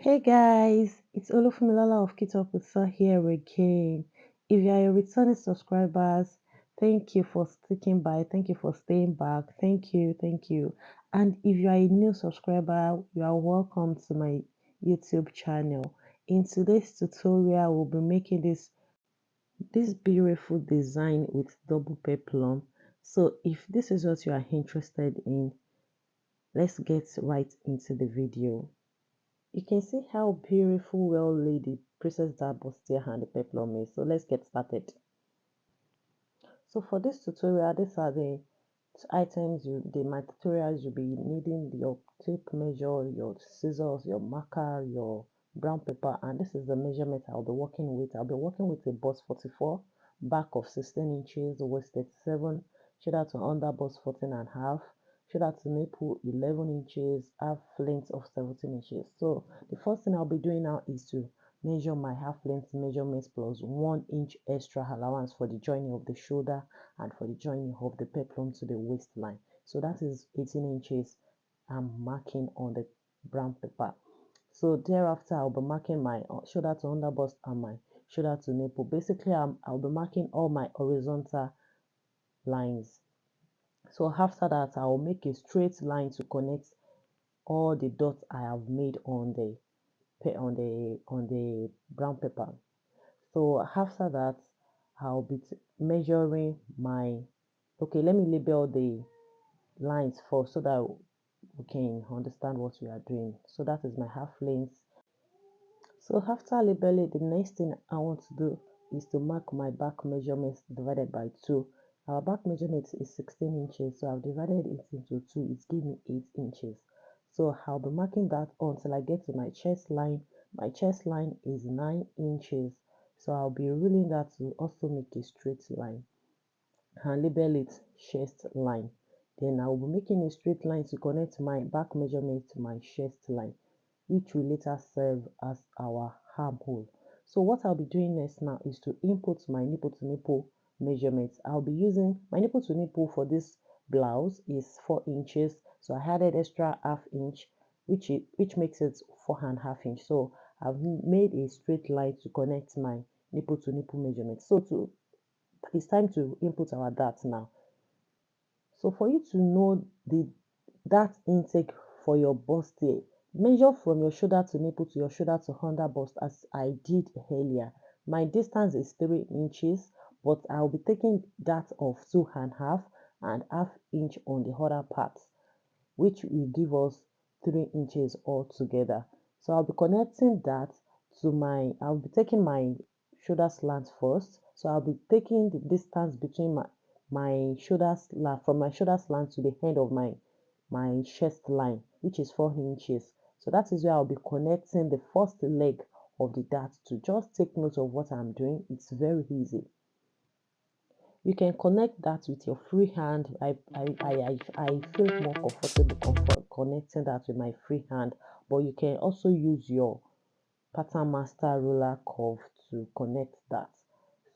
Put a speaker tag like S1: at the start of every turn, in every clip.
S1: Hey guys, it's Olufumilala of Kitoputsa here again. If you are a returning subscribers, thank you for sticking by. Thank you for staying back. Thank you. And if you are a new subscriber, you are welcome to my YouTube channel. In today's tutorial, we'll be making this beautiful design with double peplum. So if this is what you are interested in, let's get right into the video. You can see how beautiful, well laid the Princess Di bustier and the peplum is. So let's get started. So for this tutorial, these are the the materials you'll be needing: your tape measure, your scissors, your marker, your brown paper, and this is the measurement I'll be working with. I'll be working with a bust 44, back of 16 inches, waist 37, shoulder to under bust 14 and a half, shoulder to nipple 11 inches, half length of 17 inches. So the first thing I'll be doing now is to measure my half length measurements plus 1 inch extra allowance for the joining of the shoulder and for the joining of the peplum to the waistline. So that is 18 inches I'm marking on the brown paper. So thereafter I'll be marking my shoulder to under bust and my shoulder to nipple. Basically I'll be marking all my horizontal lines. So after that I'll make a straight line to connect all the dots I have made on the brown paper. So after that I'll be measuring my, okay, let me label the lines first so that we can understand what we are doing. So that is my half length. So after labeling, the next thing I want to do is to mark my back measurements divided by 2. Our back measurement is 16 inches, so I've divided it into 2. It's giving me 8 inches. So I'll be marking that until I get to my chest line. My chest line is 9 inches, so I'll be ruling that to also make a straight line and label it chest line. Then I will be making a straight line to connect my back measurement to my chest line, which will later serve as our armhole. So what I'll be doing next now is to input my nipple to nipple measurements. I'll be using my nipple to nipple for this blouse is 4 inches. So I added extra half inch, which makes it 4.5 inch. So I've made a straight line to connect my nipple to nipple measurement. So it's time to input our data now. So for you to know the dart intake for your bustier, measure from your shoulder to nipple to your shoulder to under bust as I did earlier. My distance is 3 inches, but I'll be taking that of 2.5 and half inch on the other part, which will give us 3 inches altogether. So I'll be connecting that to I'll be taking my shoulder slant first. So I'll be taking the distance between my shoulder slant, from my shoulder slant to the end of my chest line, which is 4 inches. So that is where I'll be connecting the first leg of the dart to. Just take note of what I'm doing. It's very easy. You can connect that with your free hand. I feel more comfortable connecting that with my free hand, but you can also use your pattern master ruler curve to connect that.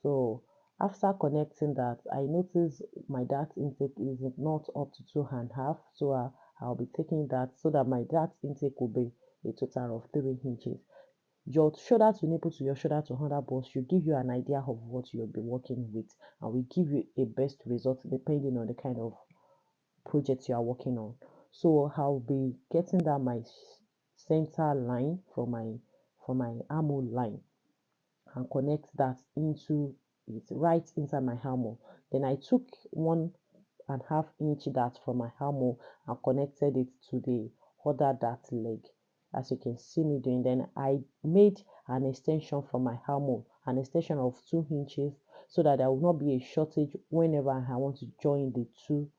S1: So after connecting that, I notice my dart intake is not up to 2.5, so I'll be taking that so that my dart intake will be a total of 3 inches. Your shoulder to nipple to your shoulder to under bust should give you an idea of what you'll be working with, and will give you a best result depending on the kind of project you are working on. So I'll be getting that my center line for my armhole line and connect that into it right inside my armhole. Then I took 1.5 inch dart from my armhole and connected it to the other dart leg, as you can see me doing. Then I made an extension from my armhole, an extension of 2 inches, so that there will not be a shortage whenever I want to join the two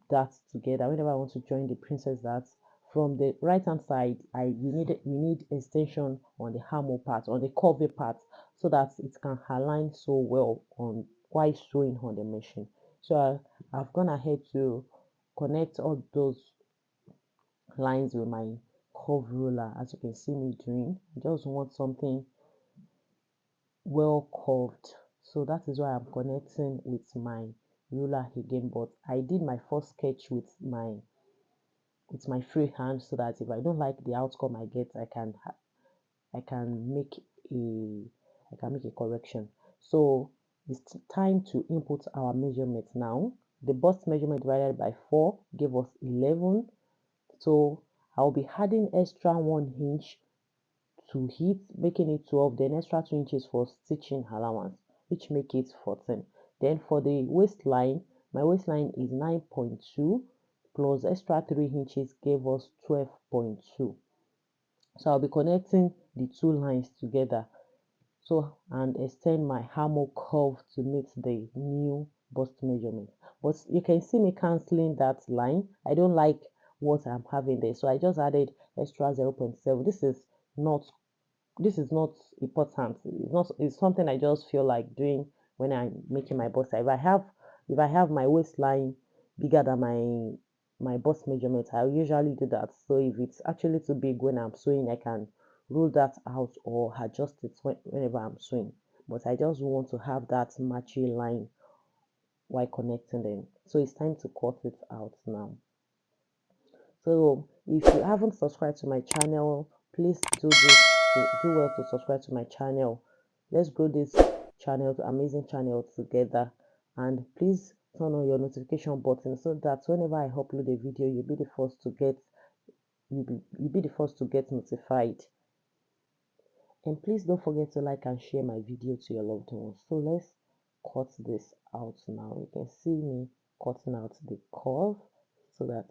S1: darts together. Whenever I want to join the princess darts, from the right hand side, we need extension on the armhole part, on the curvy part, so that it can align so well on while sewing on the machine. So I've gone ahead to connect all those lines with my curve ruler, as you can see me doing. I just want something well curved, so that is why I'm connecting with my ruler again. But I did my first sketch with my with my free hand, so that if I don't like the outcome I get, I can make a I can make a correction. So it's time to input our measurement now. The bust measurement divided by 4 gave us 11. So I'll be adding extra 1 inch to hit, making it 12, then extra 2 inches for stitching allowance, which make it 14. Then for the waistline, my waistline is 9.2 plus extra 3 inches gave us 12.2. So I'll be connecting the two lines together, so and extend my armhole curve to meet the new bust measurement. But you can see me canceling that line. I don't like what I'm having there, so I just added extra 0.7. Not this is not important. It's something I just feel like doing when I'm making my bust. If I have my waistline bigger than my bust measurement, I usually do that. So if it's actually too big when I'm sewing, I can rule that out or adjust it whenever I'm sewing. But I just want to have that matching line while connecting them. So it's time to cut it out now. So if you haven't subscribed to my channel, please do well to subscribe to my channel. Let's grow this amazing channel together. And please turn on your notification button so that whenever I upload a video, you'll be the first to get notified. And please don't forget to like and share my video to your loved ones. So let's cut this out now. You can see me cutting out the curve so that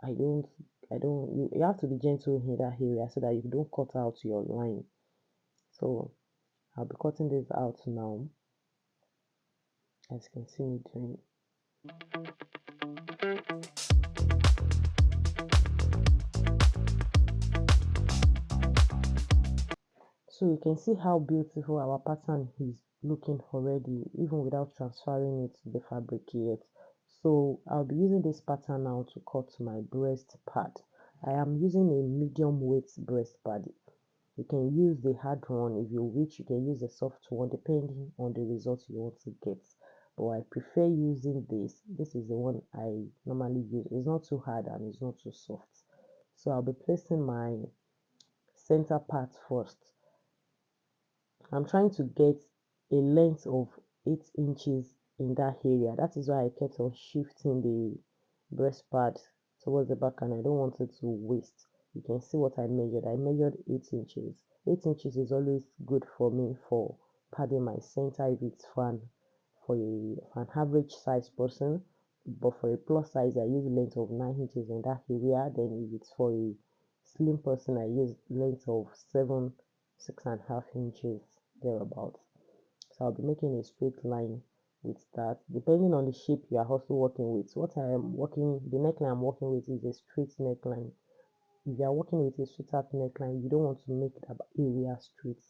S1: I don't, you have to be gentle in that area so that you don't cut out your line. So I'll be cutting this out now, as you can see me doing. So you can see how beautiful our pattern is looking already, even without transferring it to the fabric yet. So I'll be using this pattern now to cut my breast pad. I am using a medium weight breast pad. You can use the hard one. If you wish, you can use the soft one depending on the result you want to get. But I prefer using this. This is the one I normally use. It's not too hard and it's not too soft. So I'll be placing my center part first. I'm trying to get a length of 8 inches in that area. That is why I kept on shifting the breast pad towards the back, and I don't want it to waste. You can see what I measured. I measured 8 inches. 8 inches is always good for me for padding my center if it's fun for an average size person. But for a plus size, I use length of 9 inches in that area. Then if it's for a slim person, I use length of 6.5 inches thereabouts. So I'll be making a straight line with that, depending on the shape you are also working with. The neckline I'm working with is a straight neckline. If you are working with a sweetheart neckline, you don't want to make that area straight.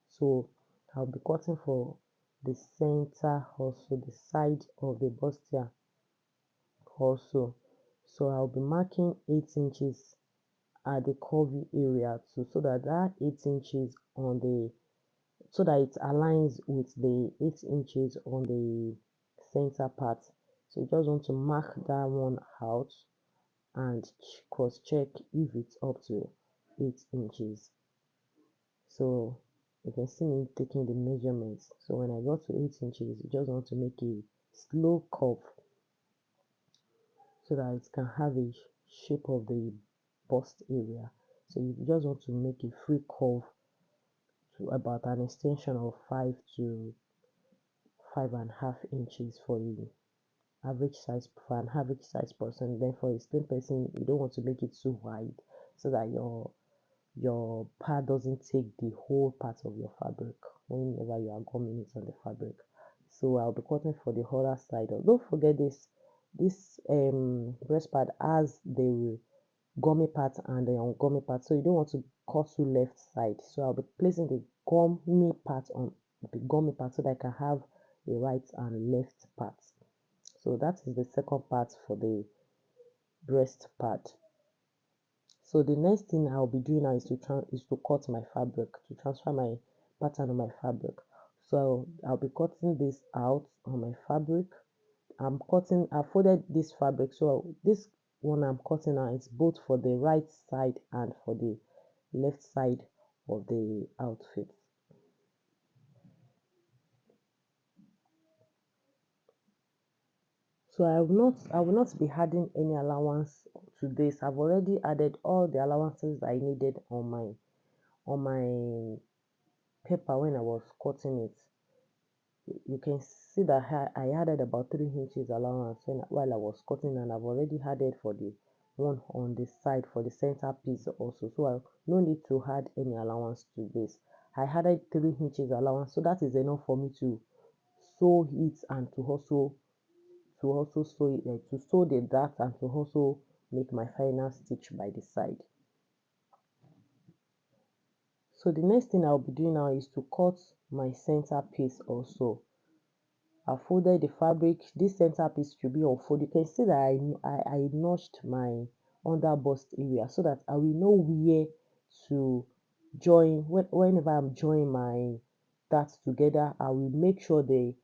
S1: So I'll be cutting for the center, also the side of the bustier also. So I'll be marking 8 inches at the curvy area too, so that 8 inches on the so that it aligns with the 8 inches on the center part. So you just want to mark that one out and cross check if it's up to 8 inches. So you can see me taking the measurements. So when I got to 8 inches, you just want to make a slow curve so that it can have a shape of the bust area. So you just want to make a free curve to about an extension of 5 to 5.5 inches for an average size person. Then for a slim person, you don't want to make it too wide so that your pad doesn't take the whole part of your fabric whenever you are gumming it on the fabric. So I'll be cutting for the other side. Don't forget this breast pad has the gummy part and the ungummy part, so you don't want to cut to left side. So I'll be placing the gummy part on the gummy part so that I can have a right and left part. So that is the second part for the breast pad. So the next thing I'll be doing now is to cut my fabric, to transfer my pattern on my fabric. So I'll be cutting this out on my fabric. I folded this fabric, so this one I'm cutting now is both for the right side and for the left side of the outfit. So I will not be adding any allowance to this. I've already added all the allowances I needed on my paper when I was cutting it. You can see that I added about 3 inches allowance while I was cutting, and I've already added for the one on the side for the center piece also. So I no need to add any allowance to this. I added 3 inches allowance, so that is enough for me to sew it and to also sew it, to sew the dart and to also make my final stitch by the side. So the next thing I'll be doing now is to cut my center piece also. I folded the fabric. This center piece should be unfolded. You can see that I notched my under bust area so that I will know where to join. Whenever I'm joining my darts together, I will make sure the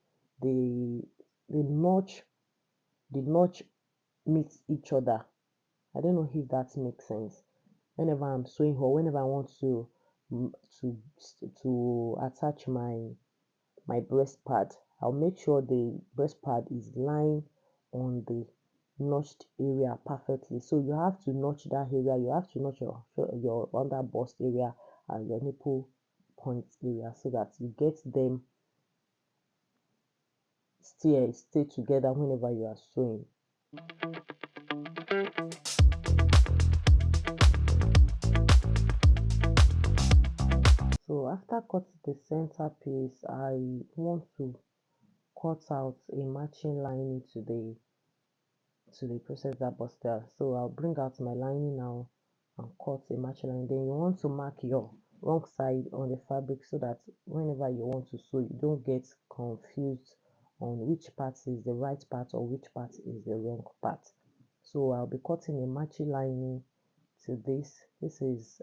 S1: the notch the notch meets each other. I don't know if that makes sense. Whenever I'm sewing or whenever I want mm, to to attach my breast pad, I'll make sure the breast pad is lying on the notched area perfectly. So you have to notch that area. You have to notch your under bust area and your nipple point area so that you get them stay together whenever you are sewing. So after cutting the center piece, I want to cut out a matching lining to the process that buster. So I'll bring out my lining now and cut a matching line. Then you want to mark your wrong side on the fabric so that whenever you want to sew, you don't get confused on which part is the right part or which part is the wrong part. So I'll be cutting a matching lining to this.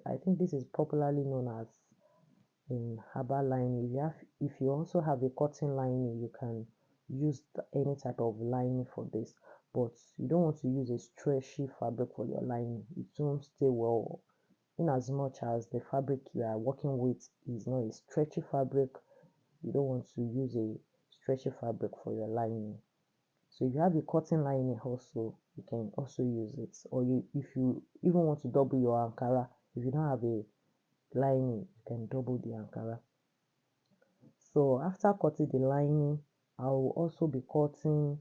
S1: I think this is popularly known as in herbal lining. If you also have a cotton lining, you can use any type of lining for this, but you don't want to use a stretchy fabric for your lining. It won't stay well. In as much as the fabric you are working with is not a stretchy fabric, you don't want to use a stretchy fabric for your lining. So if you have a cotton lining also, you can also use it. Or if you even want to double your ankara, if you don't have a lining, you can double the ankara. So after cutting the lining, I will also be cutting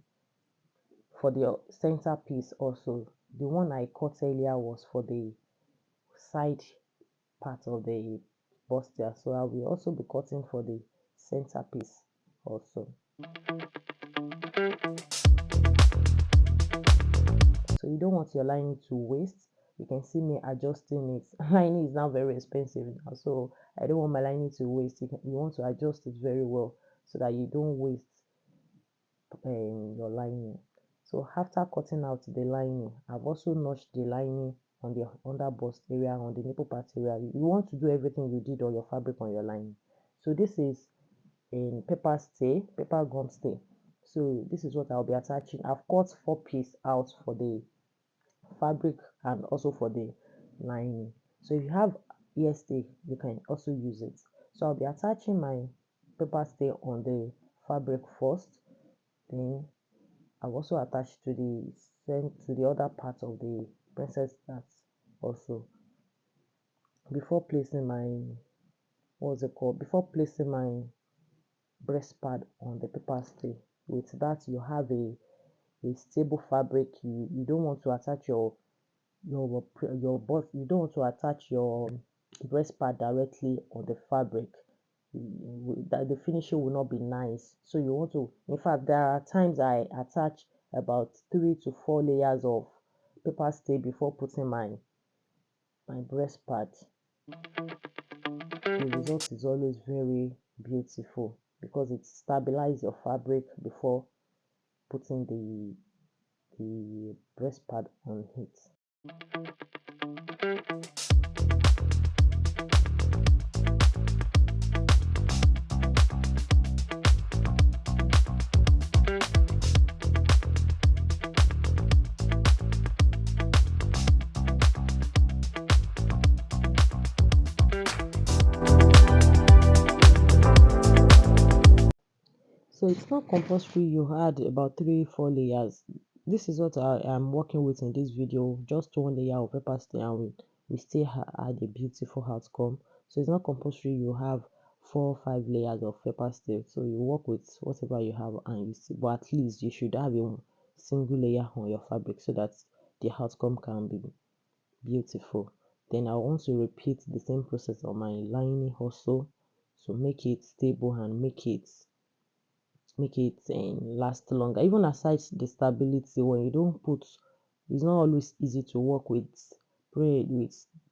S1: for the center piece also. The one I cut earlier was for the side part of the bustier. So I will also be cutting for the center piece also. So you don't want your lining to waste. You can see me adjusting it. Lining is now very expensive now, so I don't want my lining to waste. You want to adjust it very well so that you don't waste your lining. So after cutting out the lining, I've also notched the lining on the under bust area, on the nipple part area. You want to do everything you did on your fabric on your lining. So this is in paper gum stay. So this is what I'll be attaching. I've cut 4 pieces out for the fabric and also for the lining. So if you have ear stay, you can also use it. So I'll be attaching my paper stay on the fabric first, then I've also attached to the other part of the princess hat also before placing my what's it called before placing my breast pad on the paper stay. With that, you have a stable fabric. You don't want to attach you don't want to attach your breast pad directly on the fabric. That the finishing will not be nice. So you want to, in fact, there are times I attach about 3 to 4 layers of paper stay before putting my breast pad. The result is always very beautiful because it stabilizes your fabric before putting the breast pad on it. So it's not compulsory you add about 3 4 layers. This is what I am working with in this video, just 1 layer of pepper stay, and we still add a beautiful outcome. So it's not compulsory you have 4 5 layers of pepper stay. So you work with whatever you have and you see, but at least you should have a single layer on your fabric so that the outcome can be beautiful. Then I want to repeat the same process on my lining also, to make it stable and make it last longer. Even aside the stability, when you don't put, it's not always easy to work with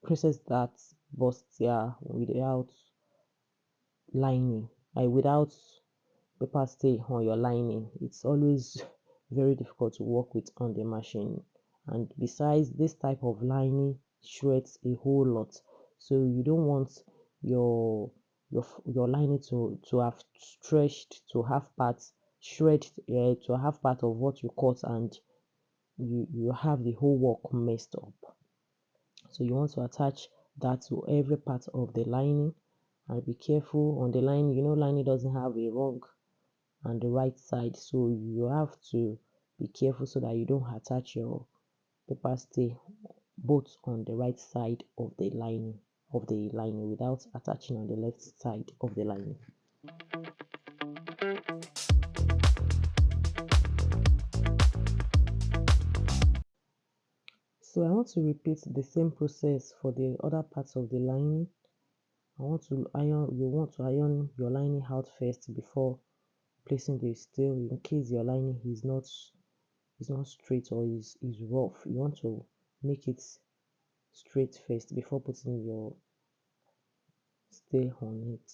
S1: process that bustier without lining, without paper stay on your lining. It's always very difficult to work with on the machine. And besides, this type of lining shreds a whole lot, so you don't want your your lining to have stretched, to have parts shred, to have part of what you cut, and you have the whole work messed up. So you want to attach that to every part of the lining, and be careful on the lining. Lining doesn't have a wrong and the right side, so you have to be careful so that you don't attach your paper stay both on the right side of the lining without attaching on the left side of the lining. So I want to repeat the same process for the other parts of the lining. You want to iron your lining out first before placing the steel, in case your lining is not straight or is rough. You want to make it straight first before putting your stay on it.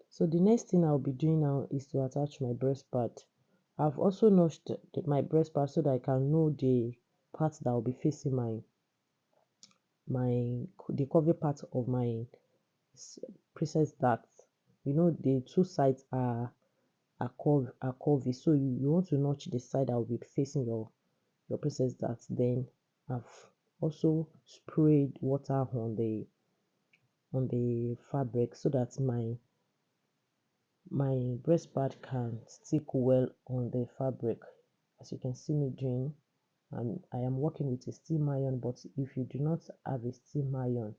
S1: So the next thing I'll be doing now is to attach my breast pad. I've also notched my breast pad so that I can know the part that will be facing the cover part of my princess that the two sides are curvy. So you want to notch the side that will be facing your princess that. Then I've also sprayed water on the fabric so that my breast pad can stick well on the fabric, as you can see me doing. And I am working with a steam iron, but if you do not have a steam iron,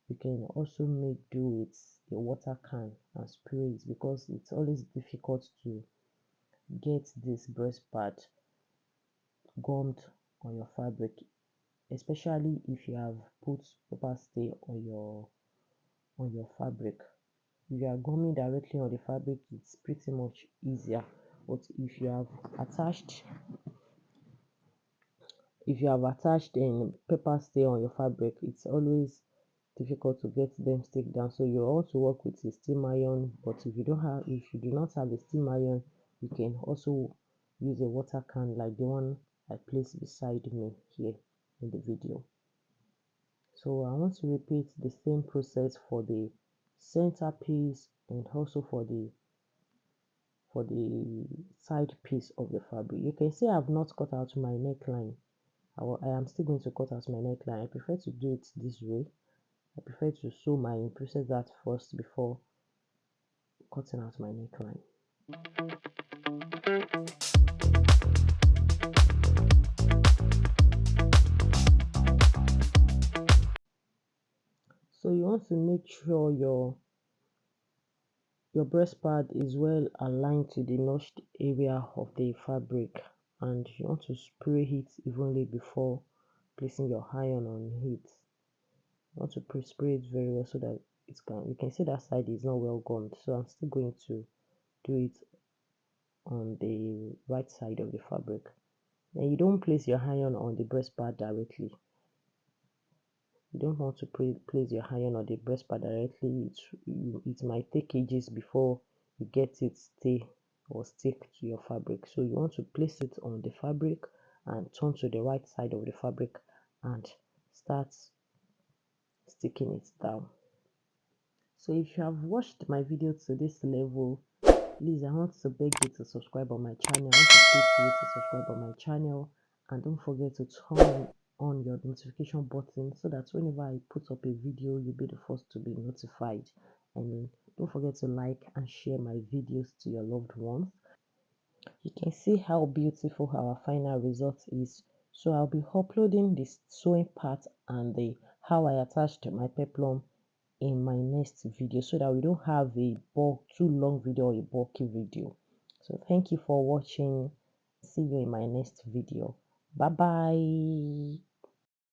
S1: you can also make do with a water can and spray it, because it's always difficult to get this breast pad gummed on your fabric, especially if you have put paper stay on your fabric. If you are gumming directly on the fabric, it's pretty much easier. But if you have attached paper stay on your fabric, it's always difficult to get them stick down. So you also work with a steam iron, but if you do not have a steam iron, you can also use a water can like the one I placed beside me here in the video. So I want to repeat the same process for the center piece and also for the side piece of the fabric. You can see I've not cut out my neckline. I am still going to cut out my neckline. I prefer to do it this way. I prefer to sew my princess dart first before cutting out my neckline. So you want to make sure your breast pad is well aligned to the notched area of the fabric, and you want to spray it evenly before placing your iron on it. You want to spray it very well so that you can see that side is not well gummed. So I'm still going to do it on the right side of the fabric. And you don't place your iron on the breast pad directly. You don't want to place your iron on the breast pad directly. It might take ages before you get it stay or stick to your fabric. So you want to place it on the fabric and turn to the right side of the fabric and start sticking it down. So if you have watched my video to this level, Please, I want to beg you to subscribe on my channel. I want to please you to subscribe on my channel, and don't forget to turn on your notification button so that whenever I put up a video, you'll be the first to be notified. And don't forget to like and share my videos to your loved ones. You can see how beautiful our final result is. So I'll be uploading this sewing part and the how I attached my peplum in my next video, so that we don't have a too long video or a bulky video. So thank you for watching. See you in my next video. Bye bye.